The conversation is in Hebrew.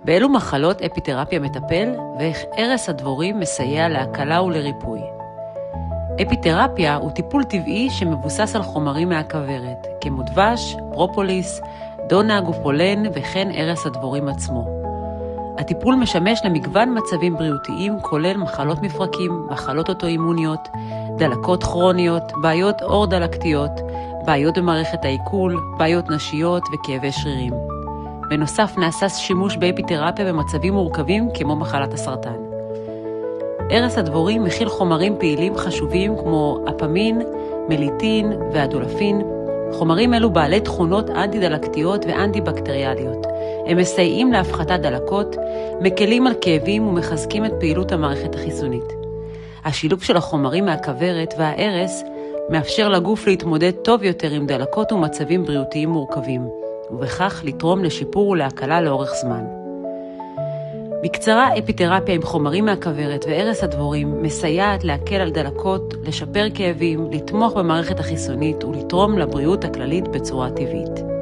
באילו מחלות אפיתרפיה מטפל ואיך ערש הדבורים מסייע להקלה ולריפוי. אפיתרפיה הוא טיפול טבעי שמבוסס על חומרים מהכוורת, כמו דבש, פרופוליס, דונג ופולן וכן ערש הדבורים עצמו. הטיפול משמש למגוון מצבים בריאותיים, כולל מחלות מפרקים, מחלות אוטואימוניות, דלקות כרוניות, בעיות עור דלקתיות, בעיות במערכת העיכול, בעיות נשיות וכאבי שרירים. בנוסף נעשה שימוש באפיתרפיה במצבים מורכבים כמו מחלת הסרטן. ערש הדבורים מכיל חומרים פעילים חשובים כמו אפמין, מליטין והדולפין. חומרים אלו בעלי תכונות אנטי-דלקתיות ואנטי-בקטריאליות. הם מסייעים להפחתת דלקות, מקלים על כאבים ומחזקים את פעילות המערכת החיסונית. השילוב של החומרים מהכוורת והערש מאפשר לגוף להתמודד טוב יותר עם דלקות ומצבים בריאותיים מורכבים, ובכך לתרום לשיפור ולהקלה לאורך זמן. בקצרה, אפיתרפיה עם חומרים מהכוורת וערש הדבורים מסייעת להקל על דלקות, לשפר כאבים, לתמוך במערכת החיסונית ולתרום לבריאות הכללית בצורה טבעית.